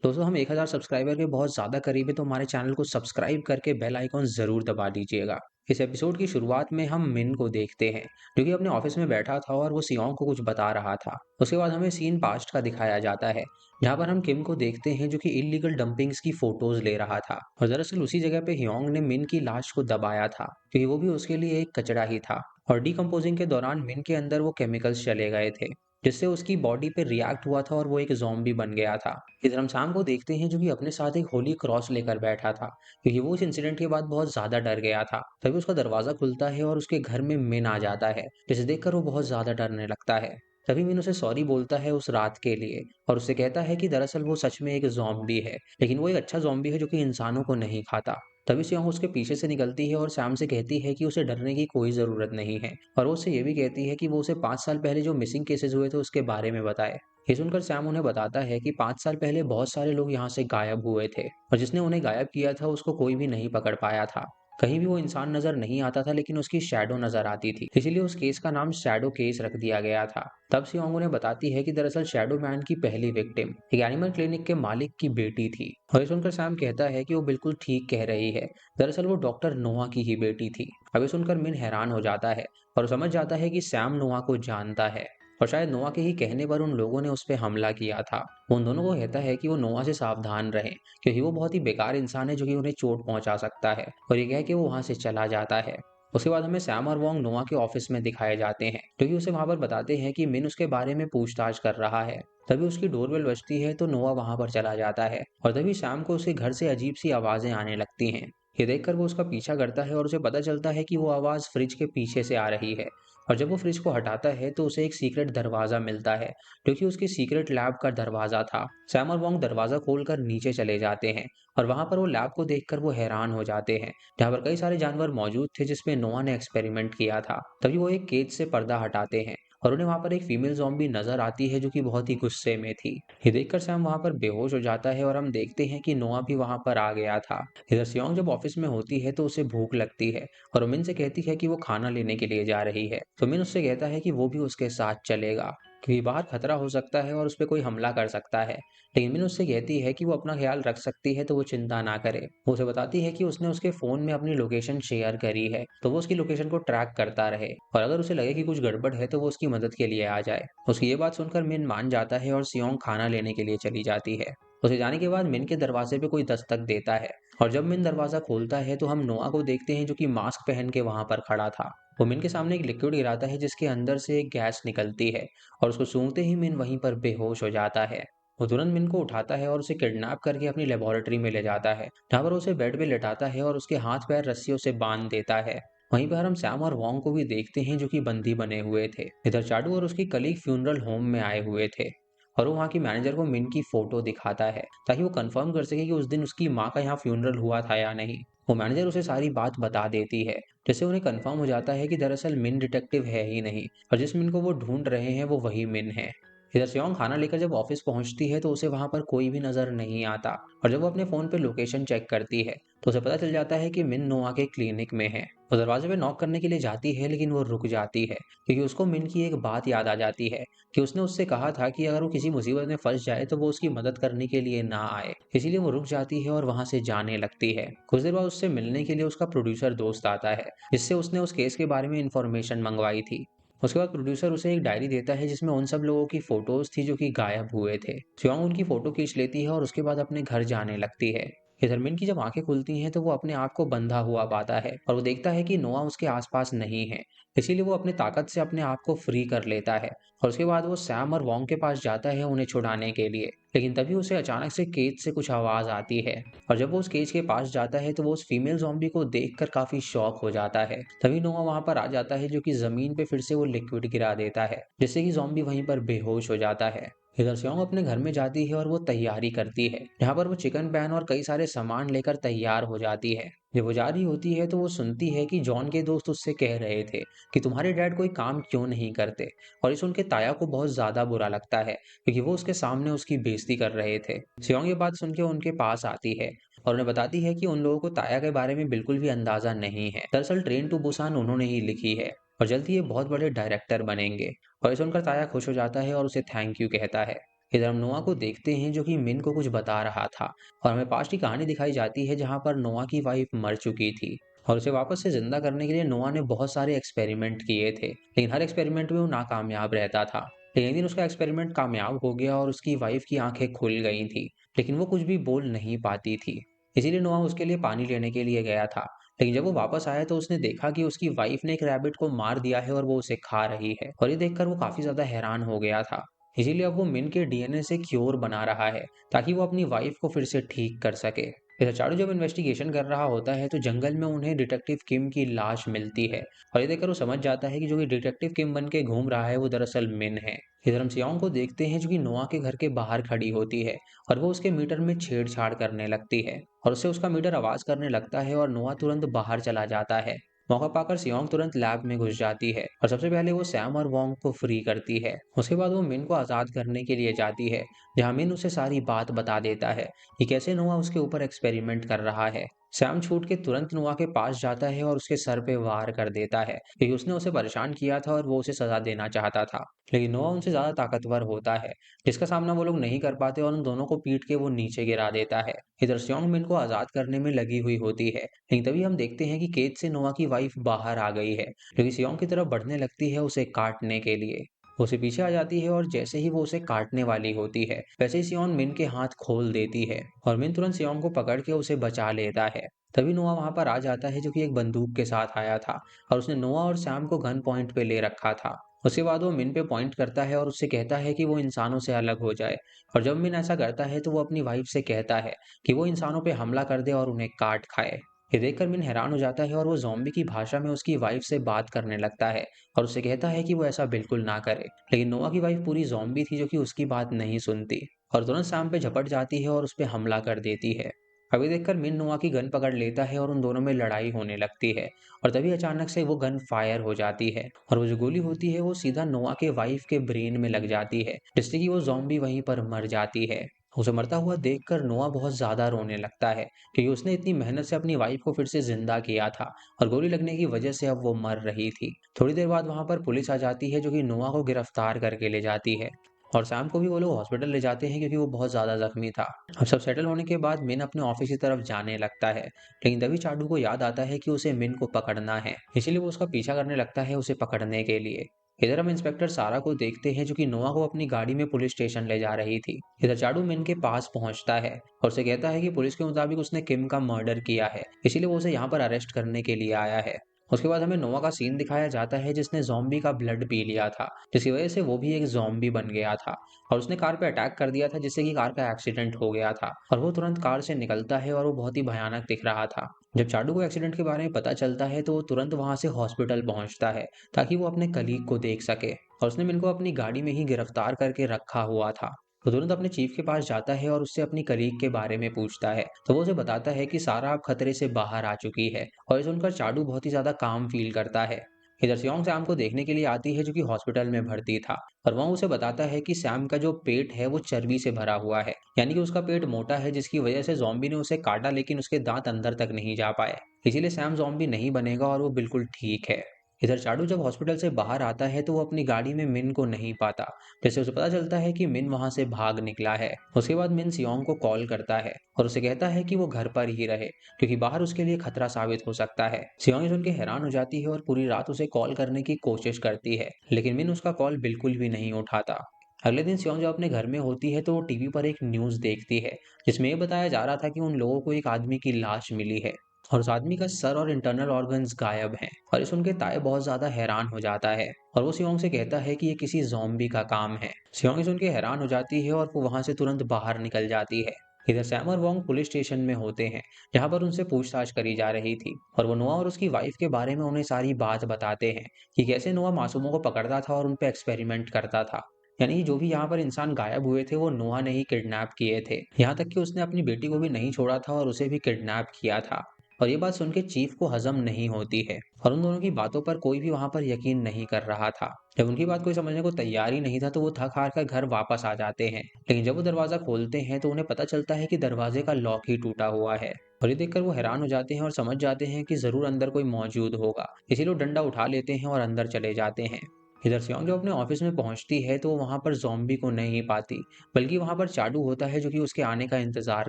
दोस्तों हम 1000 सब्सक्राइबर के बहुत ज़्यादा करीब है, तो हमारे चैनल को सब्सक्राइब करके बेल आइकॉन ज़रूर दबा दीजिएगा। इस एपिसोड की शुरुआत में हम मिन को देखते हैं, जो कि अपने ऑफिस में बैठा था और वो सियोंग को कुछ बता रहा था। उसके बाद हमें सीन पास्ट का दिखाया जाता है, जहाँ पर हम किम को देखते हैं जो कि इल्लीगल डंपिंग्स की फोटोज ले रहा था। और दरअसल उसी जगह पे ह्योंग ने मिन की लाश को दबाया था, क्योंकि वो भी उसके लिए एक कचरा ही था। और डिकम्पोजिंग के दौरान मिन के अंदर वो केमिकल्स चले गए थे, जिससे उसकी बॉडी पे रिएक्ट हुआ था और वो एक ज़ॉम्बी बन गया था। इधर हम शाम को देखते हैं जो कि अपने साथ एक होली क्रॉस लेकर बैठा था, क्योंकि वो इस इंसिडेंट के बाद बहुत ज्यादा डर गया था। तभी उसका दरवाजा खुलता है और उसके घर में मिन आ जाता है, जिसे देखकर वो बहुत ज्यादा डरने लगता है। तभी मिन उसे सॉरी बोलता है उस रात के लिए, और उससे कहता है कि दरअसल वो सच में एक ज़ॉम्बी है, लेकिन वो एक अच्छा ज़ॉम्बी है जो कि इंसानों को नहीं खाता। तभी सियोंग उसके पीछे से निकलती है और सैम से कहती है कि उसे डरने की कोई जरूरत नहीं है, और वो उससे ये भी कहती है कि वो उसे 5 साल पहले जो मिसिंग केसेस हुए थे उसके बारे में बताए। ये सुनकर सैम उन्हें बताता है कि 5 साल पहले बहुत सारे लोग यहाँ से गायब हुए थे, और जिसने उन्हें गायब किया था उसको कोई भी नहीं पकड़ पाया था। कहीं भी वो इंसान नजर नहीं आता था, लेकिन उसकी शैडो नजर आती थी, इसीलिए उस केस का नाम शैडो केस रख दिया गया था। तब सियोंग उन्हें बताती है कि दरअसल शैडो मैन की पहली विक्टिम एक एनिमल क्लिनिक के मालिक की बेटी थी। और ये सुनकर सैम कहता है कि वो बिल्कुल ठीक कह रही है, दरअसल वो डॉक्टर नोआ की ही बेटी थी। अब ये सुनकर मिन हैरान हो जाता है और समझ जाता है कि सैम नोआ को जानता है, और शायद नोआ के ही कहने पर उन लोगों ने उस पे हमला किया था। वो उन दोनों को कहता है कि वो नोआ से सावधान रहें, क्योंकि वो बहुत ही बेकार इंसान है जो कि उन्हें चोट पहुंचा सकता है, और ये कह के वो वहां से चला जाता है। उसके बाद हमें सैम और वोंग नोआ के ऑफिस में दिखाए जाते हैं, जो कि उसे वहां पर बताते हैं कि मिन उसके बारे में पूछताछ कर रहा है। तभी उसकी डोरबेल बजती है तो नोआ वहां पर चला जाता है, और तभी शाम को उसके घर से अजीब सी आवाजें आने लगती हैं। ये देखकर वो उसका पीछा करता है और उसे पता चलता है कि वो आवाज फ्रिज के पीछे से आ रही है। और जब वो फ्रिज को हटाता है तो उसे एक सीक्रेट दरवाजा मिलता है, जो कि उसकी सीक्रेट लैब का दरवाजा था। सैम और वोंग दरवाजा खोलकर नीचे चले जाते हैं, और वहां पर वो लैब को देखकर वो हैरान हो जाते हैं, जहां पर कई सारे जानवर मौजूद थे जिसमें नोआ ने एक्सपेरिमेंट किया था। तभी वो एक केज से पर्दा हटाते हैं, और उन्हें वहां पर एक फीमेल ज़ॉम्बी नजर आती है जो कि बहुत ही गुस्से में थी। ये देखकर सैम वहां पर बेहोश हो जाता है, और हम देखते हैं कि नोआ भी वहां पर आ गया था। इधर सियोंग जब ऑफिस में होती है तो उसे भूख लगती है, और मिन से कहती है कि वो खाना लेने के लिए जा रही है। तो मिन उससे कहता है कि वो भी उसके साथ चलेगा, क्योंकि बाहर खतरा हो सकता है और उस पर कोई हमला कर सकता है। लेकिन मिन उससे कहती है कि वो अपना ख्याल रख सकती है, तो वो चिंता ना करे। वो उसे बताती है कि उसने उसके फोन में अपनी लोकेशन शेयर करी है, तो वो उसकी लोकेशन को ट्रैक करता रहे, और अगर उसे लगे कि कुछ गड़बड़ है तो वो उसकी मदद के लिए आ जाए। उसकी ये बात सुनकर मिन मान जाता है और सियोंग खाना लेने के लिए चली जाती है। उसे जाने के बाद मिन के दरवाजे पे कोई दस्तक देता है, और जब मिन दरवाजा खोलता है तो हम नोआ को देखते हैं जो कि मास्क पहन के वहां पर खड़ा था। वो मिन के सामने एक लिक्विड गिराता है जिसके अंदर से एक गैस निकलती है, और उसको सूंघते ही मिन वहीं पर बेहोश हो जाता है। वो तुरंत मिन को उठाता है और उसे किडनैप करके अपनी लेबोरेटरी में ले जाता है, जहाँ पर उसे बेड पे लेटाता है और उसके हाथ पैर रस्सियों से बांध देता है। वहीं पर हम सैम और वोंग को भी देखते हैं जो कि बंदी बने हुए थे। इधर चाडू और उसकी कलीग फ्यूनरल होम में आए हुए थे, और वो वहाँ की मैनेजर को मिन की फोटो दिखाता है, ताकि वो कंफर्म कर सके कि उस दिन उसकी माँ का यहाँ फ्यूनरल हुआ था या नहीं। वो मैनेजर उसे सारी बात बता देती है, जिससे उन्हें कंफर्म हो जाता है कि दरअसल मिन डिटेक्टिव है ही नहीं, और जिस मिन को वो ढूंढ रहे हैं वो वही मिन है। इधर सियोंग खाना लेकर जब ऑफिस पहुंचती है तो उसे वहां पर कोई भी नजर नहीं आता, और जब वो अपने फोन पे लोकेशन चेक करती है तो उसे पता चल जाता है कि मिन नोआ के क्लिनिक में है। वो दरवाजे पे नॉक करने के लिए जाती है, लेकिन वो रुक जाती है, क्योंकि उसको मिन की एक बात याद आ जाती है कि उसने उससे कहा था कि अगर वो किसी मुसीबत में फंस जाए तो वो उसकी मदद करने के लिए ना आए। इसीलिए वो रुक जाती है और वहां से जाने लगती है। कुछ देर बाद उससे मिलने के लिए उसका प्रोड्यूसर दोस्त आता है, जिससे उसने उस केस के बारे में इंफॉर्मेशन मंगवाई थी। उसके बाद प्रोड्यूसर उसे एक डायरी देता है जिसमें उन सब लोगों की फोटोज थी जो कि गायब हुए थे। सियोंग उनकी फोटो खींच लेती है और उसके बाद अपने घर जाने लगती है। इधर मिन की जब आंखें खुलती हैं तो वो अपने आप को बंधा हुआ पाता है, और वो देखता है कि नोआ उसके आसपास नहीं है। इसीलिए वो अपनी ताकत से अपने आप को फ्री कर लेता है, और उसके बाद वो सैम और वोंग के पास जाता है उन्हें छुड़ाने के लिए। लेकिन तभी उसे अचानक से केज से कुछ आवाज आती है, और जब वो उस केज के पास जाता है तो वो उस फीमेल ज़ॉम्बी को देखकर काफी शॉक हो जाता है। तभी नोआ वहां पर आ जाता है जो कि जमीन पे फिर से वो लिक्विड गिरा देता है, जिससे कि ज़ॉम्बी वहीं पर बेहोश हो जाता है। इधर सियोंग अपने घर में जाती है और वो तैयारी करती है, जहाँ पर वो चिकन पैन और कई सारे सामान लेकर तैयार हो जाती है। जब वो जा रही होती है तो वो सुनती है कि जॉन के दोस्त उससे कह रहे थे कि तुम्हारे डैड कोई काम क्यों नहीं करते, और इस उनके ताया को बहुत ज्यादा बुरा लगता है, क्योंकि वो उसके सामने उसकी बेइज्जती कर रहे थे। सियोंग ये बात सुन के उनके पास आती है और उन्हें बताती है कि उन लोगों को ताया के बारे में बिल्कुल भी अंदाजा नहीं है। दरअसल ट्रेन टू बुसान उन्होंने ही लिखी है, और जल्द ही ये बहुत बड़े डायरेक्टर बनेंगे। और ये सुनकर ताया खुश हो जाता है और उसे थैंक यू कहता है। इधर हम नोआ को देखते हैं जो कि मिन को कुछ बता रहा था और हमें पास्ट की कहानी दिखाई जाती है जहाँ पर नोआ की वाइफ मर चुकी थी और उसे वापस से जिंदा करने के लिए नोआ ने बहुत सारे एक्सपेरिमेंट किए थे, लेकिन हर एक्सपेरिमेंट में वो नाकामयाब रहता था। लेकिन एक दिन उसका एक्सपेरिमेंट कामयाब हो गया और उसकी वाइफ की आंखें खुल गई थी, लेकिन वो कुछ भी बोल नहीं पाती थी। इसीलिए नोआ उसके लिए पानी लेने के लिए गया था। लेकिन जब वो वापस आया तो उसने देखा कि उसकी वाइफ ने एक रैबिट को मार दिया है और वो उसे खा रही है, और ये देखकर वो काफी ज्यादा हैरान हो गया था। इसीलिए अब वो मिन के डीएनए से क्योर बना रहा है ताकि वो अपनी वाइफ को फिर से ठीक कर सके। इधर चारू जब इन्वेस्टिगेशन कर रहा होता है तो जंगल में उन्हें डिटेक्टिव किम की लाश मिलती है और ये देखकर वो समझ जाता है कि जो कि डिटेक्टिव किम बन के घूम रहा है वो दरअसल मिन है। इधर हम सियोंग को देखते हैं जो कि नोआ के घर के बाहर खड़ी होती है और वो उसके मीटर में छेड़छाड़ करने लगती है और उससे उसका मीटर आवाज करने लगता है और नोआ तुरंत बाहर चला जाता है। मौका पाकर सियोंग तुरंत लैब में घुस जाती है और सबसे पहले वो सैम और वोंग को फ्री करती है। उसके बाद वो मिन को आजाद करने के लिए जाती है, जहां मिन उसे सारी बात बता देता है कि कैसे नोआ उसके ऊपर एक्सपेरिमेंट कर रहा है। सैम छूट के तुरंत नोआ के पास जाता है और उसके सर पे वार कर देता है क्योंकि उसने उसे परेशान किया था और वो उसे सजा देना चाहता था। लेकिन नोआ उनसे ज्यादा ताकतवर होता है, जिसका सामना वो लोग नहीं कर पाते और उन दोनों को पीट के वो नीचे गिरा देता है। इधर सियोंग मिन को आजाद करने में लगी हुई होती है, लेकिन तभी हम देखते हैं कि केज से नोआ की वाइफ बाहर आ गई है, जो कि सियोंग की तरफ बढ़ने लगती है उसे काटने के लिए। वो उसे पीछे आ जाती है और जैसे ही वो उसे काटने वाली होती है वैसे ही सियोन मिन के हाथ खोल देती है और मिन तुरंत सियोंग को पकड़ के उसे बचा लेता है। तभी नोआ वहां पर आ जाता है जो कि एक बंदूक के साथ आया था और उसने नोआ और सैम को गन पॉइंट पे ले रखा था। उसके बाद वो मिन पे पॉइंट करता है और उससे कहता है कि वो इंसानों से अलग हो जाए, और जब मिन ऐसा करता है तो वो अपनी वाइफ से कहता है कि वो इंसानों पे हमला कर दे और उन्हें काट खाए। ये देखकर मिन हैरान हो जाता है और वो ज़ॉम्बी की भाषा में उसकी वाइफ से बात करने लगता है और उससे कहता है कि वो ऐसा बिल्कुल ना करे। लेकिन नोआ की वाइफ पूरी ज़ॉम्बी थी जो कि उसकी बात नहीं सुनती और तुरंत सैम पे झपट जाती है और उस पे हमला कर देती है। अभी देखकर मिन नोआ की गन पकड़ लेता है और उन दोनों में लड़ाई होने लगती है और तभी अचानक से वो गन फायर हो जाती है और वो जो गोली होती है वो सीधा नोआ के वाइफ के ब्रेन में लग जाती है, जिससे कि वो ज़ॉम्बी वहीं पर मर जाती है। उसे मरता हुआ देखकर नोआ बहुत ज्यादा रोने लगता है क्योंकि उसने इतनी मेहनत से अपनी वाइफ को फिर से जिंदा किया था और गोली लगने की वजह से अब वो मर रही थी। थोड़ी देर बाद वहां पर पुलिस आ जाती है जो कि नोआ को गिरफ्तार करके ले जाती है और सैम को भी वो लोग हॉस्पिटल ले जाते हैं क्योंकि वो बहुत ज्यादा जख्मी था। अब सब सेटल होने के बाद मिन अपने ऑफिस की तरफ जाने लगता है, लेकिन तभी चाडू को याद आता है कि उसे मिन को पकड़ना है, इसीलिए वो उसका पीछा करने लगता है उसे पकड़ने के लिए। इधर हम इंस्पेक्टर सारा को देखते हैं जो कि नोआ को अपनी गाड़ी में पुलिस स्टेशन ले जा रही थी। इधर चाडू मिन के पास पहुंचता है और उसे कहता है कि पुलिस के मुताबिक उसने किम का मर्डर किया है, इसीलिए वो उसे यहाँ पर अरेस्ट करने के लिए आया है। उसके बाद हमें नोआ का सीन दिखाया जाता है जिसने जॉम्बी का ब्लड पी लिया था, जिसकी वजह से वो भी एक जॉम्बी बन गया था और उसने कार पे अटैक कर दिया था जिससे कि कार का एक्सीडेंट हो गया था और वो तुरंत कार से निकलता है और वो बहुत ही भयानक दिख रहा था। जब चाडू को एक्सीडेंट के बारे में पता चलता है तो वो तुरंत वहां से हॉस्पिटल पहुंचता है ताकि वो अपने कलीग को देख सके, और उसने मिन को अपनी गाड़ी में ही गिरफ्तार करके रखा हुआ था। वो तुरंत अपने चीफ के पास जाता है और उससे अपनी कलीग के बारे में पूछता है तो वो उसे बताता है कि सारा अब खतरे से बाहर आ चुकी है, और ये सुनकर चाडू बहुत ही ज्यादा काम फील करता है। इधर सियोंग सैम को देखने के लिए आती है जो कि हॉस्पिटल में भर्ती था और वह उसे बताता है कि सैम का जो पेट है वो चर्बी से भरा हुआ है, यानी कि उसका पेट मोटा है जिसकी वजह से जॉम्बी ने उसे काटा लेकिन उसके दांत अंदर तक नहीं जा पाए, इसीलिए सैम जॉम्बी नहीं बनेगा और वो बिल्कुल ठीक है। इधर चाडू जब हॉस्पिटल से बाहर आता है तो वो अपनी गाड़ी में मिन को नहीं पाता, जैसे उसे पता चलता है कि मिन वहां से भाग निकला है। उसके बाद मिन सियोंग को कॉल करता है और उसे कहता है कि वो घर पर ही रहे क्योंकि बाहर उसके लिए खतरा साबित हो सकता है। सियोंग ये सुन के हैरान हो जाती है और पूरी रात उसे कॉल करने की कोशिश करती है, लेकिन मिन उसका कॉल बिल्कुल भी नहीं उठाता। अगले दिन सियोंग जब अपने घर में होती है तो वो टीवी पर एक न्यूज देखती है जिसमें ये बताया जा रहा था कि उन लोगों को एक आदमी की लाश मिली है और उस आदमी का सर और इंटरनल ऑर्गन्स गायब हैं। और ये सुन के ताए बहुत ज्यादा हैरान हो जाता है और वो सियोंग से कहता है कि ये किसी ज़ॉम्बी का काम है। सियोंग ये सुन के हैरान हो जाती है और वो वहां से तुरंत बाहर निकल जाती है। इधर सैम और वोंग पुलिस स्टेशन में होते हैं जहां पर उनसे पूछताछ करी जा रही थी और वो नोआ और उसकी वाइफ के बारे में उन्हें सारी बात बताते हैं कि कैसे नोआ मासूमों को पकड़ता था और उन पे एक्सपेरिमेंट करता था, यानी कि जो भी यहाँ पर इंसान गायब हुए थे वो नोआ ने ही किडनैप किए थे, यहाँ तक कि उसने अपनी बेटी को भी नहीं छोड़ा था और उसे भी किडनैप किया था। और ये बात सुन के चीफ को हजम नहीं होती है और उन दोनों की बातों पर कोई भी वहां पर यकीन नहीं कर रहा था। जब उनकी बात कोई समझने को तैयार ही नहीं था तो वो थक हार कर घर वापस आ जाते हैं, लेकिन जब वो दरवाजा खोलते हैं तो उन्हें पता चलता है कि दरवाजे का लॉक ही टूटा हुआ है और ये देखकर वो हैरान हो जाते हैं और समझ जाते हैं कि जरूर अंदर कोई मौजूद होगा, इसीलिए वो डंडा उठा लेते हैं और अंदर चले जाते हैं। इधर सियोंग जब अपने ऑफिस में पहुंचती है तो वहां पर ज़ॉम्बी को नहीं पाती, बल्कि वहां पर चाडू होता है जो कि उसके आने का इंतजार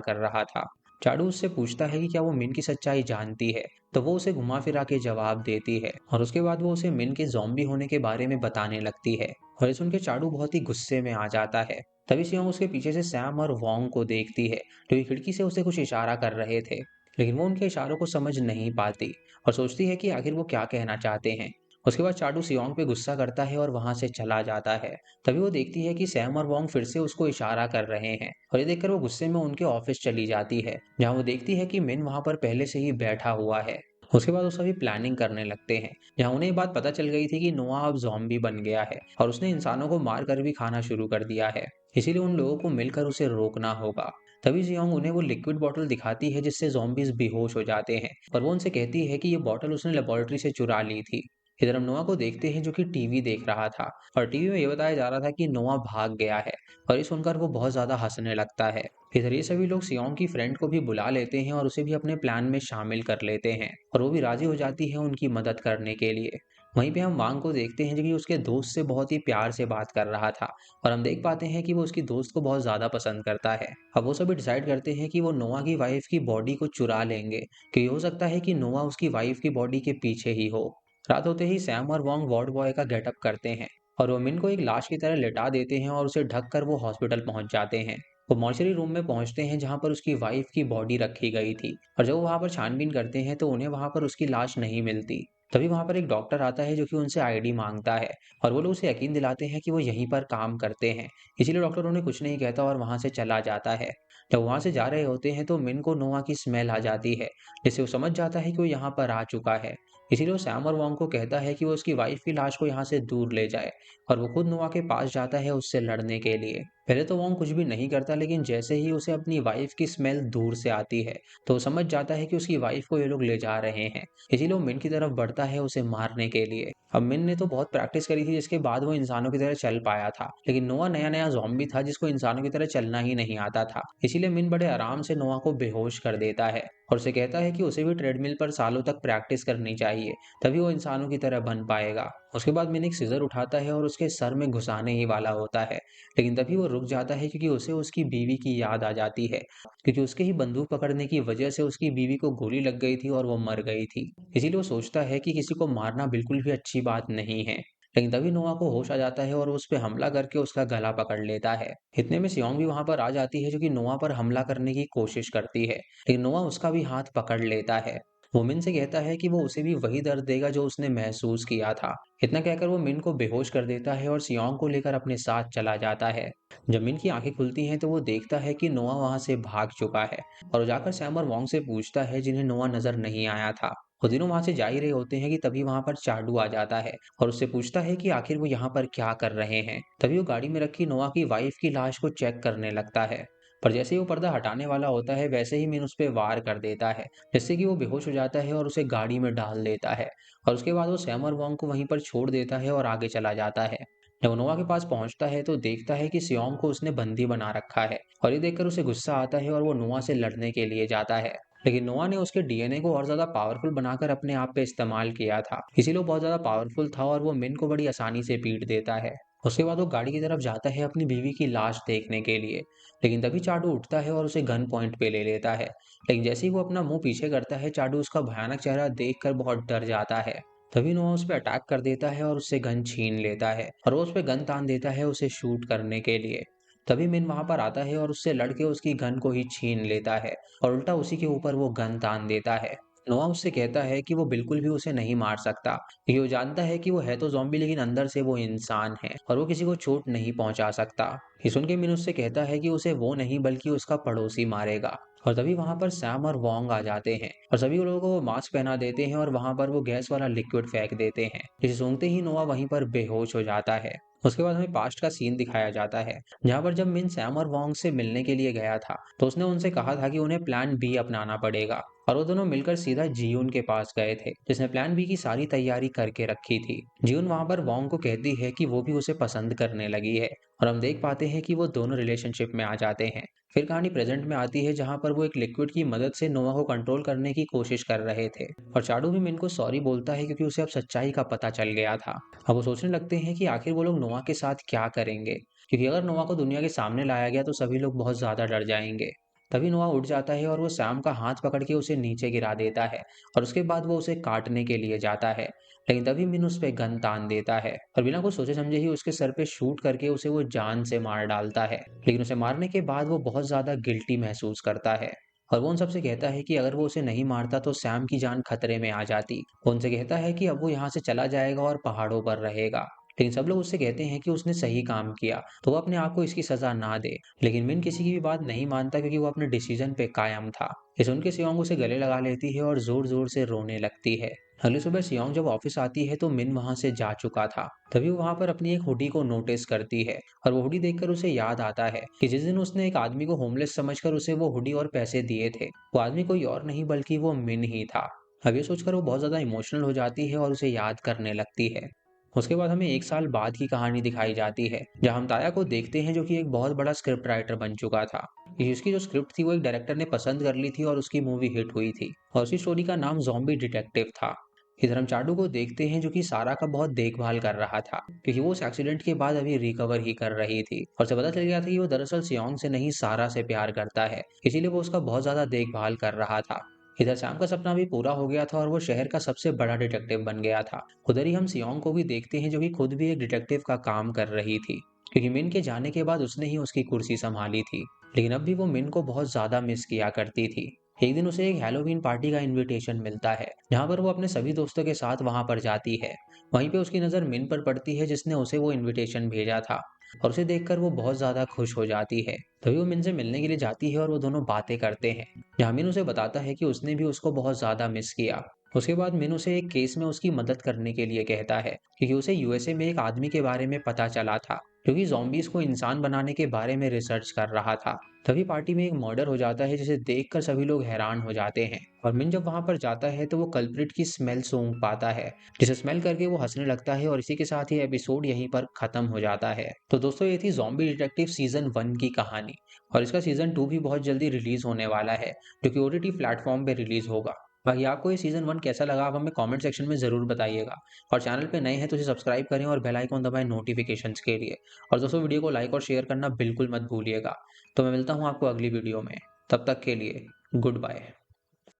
कर रहा था। चाडू उससे पूछता है कि क्या वो मिन की सच्चाई जानती है, तो वो उसे घुमा फिरा के जवाब देती है और उसके बाद वो उसे मिन के ज़ॉम्बी होने के बारे में बताने लगती है। और ये सुन के चाडू बहुत ही गुस्से में आ जाता है। तभी सियोंग उसके पीछे से सैम और वोंग को देखती है, जो कि खिड़की से उसे कुछ इशारा कर रहे थे, लेकिन वो उनके इशारों को समझ नहीं पाती और सोचती है कि आखिर वो क्या कहना चाहते हैं। उसके बाद चाडू सियोंग पे गुस्सा करता है और वहां से चला जाता है। तभी वो देखती है कि सैम और वोंग फिर से उसको इशारा कर रहे हैं और ये देखकर वो गुस्से में उनके ऑफिस चली जाती है, जहां वो देखती है कि मिन वहां पर पहले से ही बैठा हुआ है। उसके बाद वो सभी प्लानिंग करने लगते हैं, जहां उन्हें ये बात पता चल गई थी कि नोआ अब जॉम्बी बन गया है और उसने इंसानों को मार कर भी खाना शुरू कर दिया है। इसीलिए उन लोगों को मिलकर उसे रोकना होगा। तभी जियोंग उन्हें वो लिक्विड बॉटल दिखाती है जिससे zombies बेहोश हो जाते हैं और वो उनसे कहती है कि ये बॉटल उसने लेबोरेटरी से चुरा ली थी। इधर हम नोआ को देखते हैं जो कि टीवी देख रहा था और टीवी में ये बताया जा रहा था कि नोआ भाग गया है और ये सुनकर वो बहुत ज्यादा हंसने लगता है। इधर ये सभी लोग सियोंग की फ्रेंड को भी बुला लेते हैं और उसे भी अपने प्लान में शामिल कर लेते हैं और वो भी राजी हो जाती है उनकी मदद करने के लिए। वहीं पे हम वांग को देखते हैं जो कि उसके दोस्त से बहुत ही प्यार से बात कर रहा था और हम देख पाते हैं कि वो उसकी दोस्त को बहुत ज्यादा पसंद करता है। अब वो सभी डिसाइड करते हैं कि वो नोआ की वाइफ की बॉडी को चुरा लेंगे, क्योंकि हो सकता है कि नोआ उसकी वाइफ की बॉडी के पीछे ही हो। रात होते ही सैम और वोंग वार्ड बॉय का गेटअप करते हैं और वो मिन को एक लाश की तरह लिटा देते हैं और उसे ढक कर वो हॉस्पिटल पहुंच जाते हैं। वो मॉर्चरी रूम में पहुंचते हैं जहां पर उसकी वाइफ की बॉडी रखी गई थी और जब वो वहां पर छानबीन करते हैं तो उन्हें वहां पर उसकी लाश नहीं मिलती। तभी वहां पर एक डॉक्टर आता है जो कि उनसे आईडी मांगता है और वो लोग उसे यकीन दिलाते हैं कि वो यहीं पर काम करते हैं। इसीलिए डॉक्टर उन्हें कुछ नहीं कहता और वहां से चला जाता है। जब वहां से जा रहे होते हैं तो मिन को नोआ की स्मेल आ जाती है, जिससे वो समझ जाता है कि वो यहाँ पर आ चुका है। इसीलिए वो सैम और वोंग को कहता है कि वो उसकी वाइफ की लाश को यहाँ से दूर ले जाए और वो खुद नोआ के पास जाता है उससे लड़ने के लिए। पहले तो वोंग कुछ भी नहीं करता, लेकिन जैसे ही उसे अपनी वाइफ की स्मेल दूर से आती है तो वो समझ जाता है कि उसकी वाइफ को ये लोग ले जा रहे हैं। इसीलिए वो मिन की तरफ बढ़ता है उसे मारने के लिए। अब मिन ने तो बहुत प्रैक्टिस करी थी जिसके बाद वो इंसानों की तरह चल पाया था, लेकिन नोआ नया नया ज़ॉम्बी था जिसको इंसानों की तरह चलना ही नहीं आता था। इसीलिए मिन बड़े आराम से नोआ को बेहोश कर देता है और उसे कहता है कि उसे भी ट्रेडमिल पर सालों तक प्रैक्टिस करनी चाहिए, तभी वो इंसानों की तरह बन पाएगा। उसके बाद मिन एक सीजर उठाता है और उसके सर में घुसाने ही वाला होता है, लेकिन तभी वो रुक जाता है क्योंकि उसे उसकी बीवी की याद आ जाती है, क्योंकि उसके ही बंदूक पकड़ने की वजह से उसकी बीवी को गोली लग गई थी और वो मर गई थी। इसीलिए वो सोचता है कि किसी को मारना बिल्कुल भी अच्छी बात नहीं है। लेकिन तभी नोआ को होश आ जाता है और वो उस पे हमला करके उसका गला पकड़ लेता है। इतने में सियोंग भी वहां पर आ जाती है जो कि नोआ पर हमला करने की कोशिश करती है, लेकिन नोआ उसका भी हाथ पकड़ लेता है। वो मिन से कहता है कि वो उसे भी वही दर्द देगा जो उसने महसूस किया था। इतना कहकर वो मिन को बेहोश कर देता है और सियोंग को लेकर अपने साथ चला जाता है। जब मिन की आंखें खुलती हैं तो वो देखता है कि नोआ वहां से भाग चुका है और वो जाकर सैम और वोंग से पूछता है जिन्हें नोआ नजर नहीं आया था। वो तीनों वहां से जा ही रहे होते हैं कि तभी वहां पर चाडू आ जाता है और उससे पूछता है कि आखिर वो यहाँ पर क्या कर रहे हैं। तभी वो गाड़ी में रखी नोआ की वाइफ की लाश को चेक करने लगता है, पर जैसे ही वो पर्दा हटाने वाला होता है वैसे ही मिन उस पे वार कर देता है, जिससे कि वो बेहोश हो जाता है और उसे गाड़ी में डाल देता है। और उसके बाद वो सैम और वोंग को वहीं पर छोड़ देता है और आगे चला जाता है। जब वो नोआ के पास पहुंचता है तो देखता है कि सियोंग को उसने बंदी बना रखा है और ये देखकर उसे गुस्सा आता है और वो नोआ से लड़ने के लिए जाता है। लेकिन नोआ ने उसके डीएनए को और ज्यादा पावरफुल बनाकर अपने आप पे इस्तेमाल किया था, इसीलिए वो बहुत ज्यादा पावरफुल था और वो मिन को बड़ी आसानी से पीट देता है। उसके बाद वो गाड़ी की तरफ जाता है अपनी बीवी की लाश देखने के लिए, लेकिन तभी चाडू उठता है और उसे गन पॉइंट पे ले लेता है। लेकिन जैसे ही वो अपना मुंह पीछे करता है चाडू उसका भयानक चेहरा देखकर बहुत डर जाता है। तभी नोआ उस पर अटैक कर देता है और उससे गन छीन लेता है और वो उस पर गन तान देता है उसे शूट करने के लिए। तभी मिन वहां पर आता है और उससे लड़के उसकी गन को ही छीन लेता है और उल्टा उसी के ऊपर वो गन तान देता है। नोआ उससे कहता है कि वो बिल्कुल भी उसे नहीं मार सकता, क्योंकि वो जानता है कि वो है तो ज़ॉम्बी लेकिन अंदर से वो इंसान है और वो किसी को चोट नहीं पहुंचा सकता। ये सुन के मिन उससे कहता है कि उसे वो नहीं बल्कि उसका पड़ोसी मारेगा। और तभी वहां पर सैम और वोंग आ जाते हैं और सभी लोगों को वो मास्क पहना देते हैं और वहां पर वो गैस वाला लिक्विड फेंक देते हैं, जिसे सूंघते ही नोआ वहीं पर बेहोश हो जाता है। उसके बाद हमें पास्ट का सीन दिखाया जाता है, जहां पर जब मिन सैम और वोंग से मिलने के लिए गया था तो उसने उनसे कहा था कि उन्हें प्लान बी अपनाना पड़ेगा और वो दोनों मिलकर सीधा जियून के पास गए थे, जिसने प्लान बी की सारी तैयारी करके रखी थी। जियून वहां पर वोंग को कहती है कि वो भी उसे पसंद करने लगी है और हम देख पाते हैं कि वो दोनों रिलेशनशिप में आ जाते हैं। फिर कहानी प्रेजेंट में आती है, जहां पर वो एक लिक्विड की मदद से नोआ को कंट्रोल करने की कोशिश कर रहे थे और चाडू भी मिन को सॉरी बोलता है क्योंकि उसे अब सच्चाई का पता चल गया था। अब वो सोचने लगते हैं कि आखिर वो लोग नोआ के साथ क्या करेंगे, क्योंकि अगर नोआ को दुनिया के सामने लाया गया तो सभी लोग बहुत ज्यादा डर जाएंगे। तभी नोआ उठ जाता है और वो सैम का हाथ पकड़ के उसे नीचे गिरा देता है और उसके बाद वो उसे काटने के लिए जाता है, लेकिन तभी मिन उस पे गन तान देता है और बिना कुछ सोचे समझे ही उसके सर पे शूट करके उसे वो जान से मार डालता है। लेकिन उसे मारने के बाद वो बहुत ज्यादा गिल्टी महसूस करता है और वो उन सबसे कहता है कि अगर वो उसे नहीं मारता तो सैम की जान खतरे में आ जाती। वो उनसे कहता है कि अब वो यहाँ से चला जाएगा और पहाड़ों पर रहेगा, लेकिन सब लोग उससे कहते हैं कि उसने सही काम किया तो वो अपने आप को इसकी सजा ना दे। लेकिन मिन किसी की भी बात नहीं मानता क्योंकि वो अपने डिसीजन पे कायम था। ये सुन के सियोंग उसे गले लगा लेती है और जोर जोर से रोने लगती है। अगली सुबह सियोंग जब ऑफिस आती है तो मिन वहां से जा चुका था। तभी वो वहां पर अपनी एक हुडी को नोटिस करती है और वो हुडी देखकर उसे याद आता है कि जिस दिन उसने एक आदमी को होमलेस समझकर उसे वो हुडी और पैसे दिए थे, वो आदमी कोई और नहीं बल्कि वो मिन ही था। अब ये सोचकर वो बहुत ज्यादा इमोशनल हो जाती है और उसे याद करने लगती है। उसके बाद हमें 1 साल बाद की कहानी दिखाई जाती है, जहाँ हम ताया को देखते हैं जो कि एक बहुत बड़ा स्क्रिप्ट राइटर बन चुका था। इसकी जो स्क्रिप्ट थी वो एक डायरेक्टर ने पसंद कर ली थी और उसकी मूवी हिट हुई थी और उसी स्टोरी का नाम ज़ॉम्बी डिटेक्टिव था। इधर हम चाडू को देखते हैं जो कि सारा का बहुत देखभाल कर रहा था, क्योंकि वो उस एक्सीडेंट के बाद अभी रिकवर ही कर रही थी और उसे पता चल गया था कि वो दरअसल सियोंग से नहीं सारा से प्यार करता है, इसीलिए वो उसका बहुत ज्यादा देखभाल कर रहा था। इधर सैम का सपना भी पूरा हो गया था और वो शहर का सबसे बड़ा डिटेक्टिव बन गया था। उधर ही हम सियोंग को भी देखते हैं जो कि खुद भी एक डिटेक्टिव का काम कर रही थी, क्योंकि मिन के जाने के बाद उसने ही उसकी कुर्सी संभाली थी। लेकिन अब भी वो मिन को बहुत ज्यादा मिस किया करती थी। एक दिन उसे एक हैलोवीन पार्टी का इनविटेशन मिलता है, जहां पर वो अपने सभी दोस्तों के साथ वहां पर जाती है। वहीं पे उसकी नजर मिन पर पड़ती है जिसने उसे वो इनविटेशन भेजा था और उसे देखकर वो बहुत ज्यादा खुश हो जाती है। तभी वो मिन से मिलने के लिए जाती है और वो दोनों बातें करते हैं, जहाँ मिन उसे बताता है कि उसने भी उसको बहुत ज्यादा मिस किया। उसके बाद मिन उसे एक केस में उसकी मदद करने के लिए कहता है, क्योंकि उसे यूएसए में एक आदमी के बारे में पता चला था जो कि zombies को इंसान बनाने के बारे में रिसर्च कर रहा था। तभी पार्टी में एक मर्डर हो जाता है जिसे देखकर सभी लोग हैरान हो जाते हैं और मिन जब वहां पर जाता है तो वो कल्प्रिट की स्मेल सूंघ पाता है, जिसे स्मेल करके वो हंसने लगता है और इसी के साथ ये एपिसोड यहीं पर खत्म हो जाता है। तो दोस्तों ये थी ज़ॉम्बी डिटेक्टिव सीजन 1 की कहानी और इसका सीजन 2 भी बहुत जल्दी रिलीज होने वाला है, जो कि ओटीटी प्लेटफॉर्म पे रिलीज होगा। बाकी आपको ये सीजन 1 कैसा लगा आप हमें कमेंट सेक्शन में जरूर बताइएगा और चैनल पे नए हैं तो इसे सब्सक्राइब करें और बेल आइकन दबाएं नोटिफिकेशंस के लिए। और दोस्तों वीडियो को लाइक और शेयर करना बिल्कुल मत भूलिएगा। तो मैं मिलता हूँ आपको अगली वीडियो में, तब तक के लिए गुड बाय।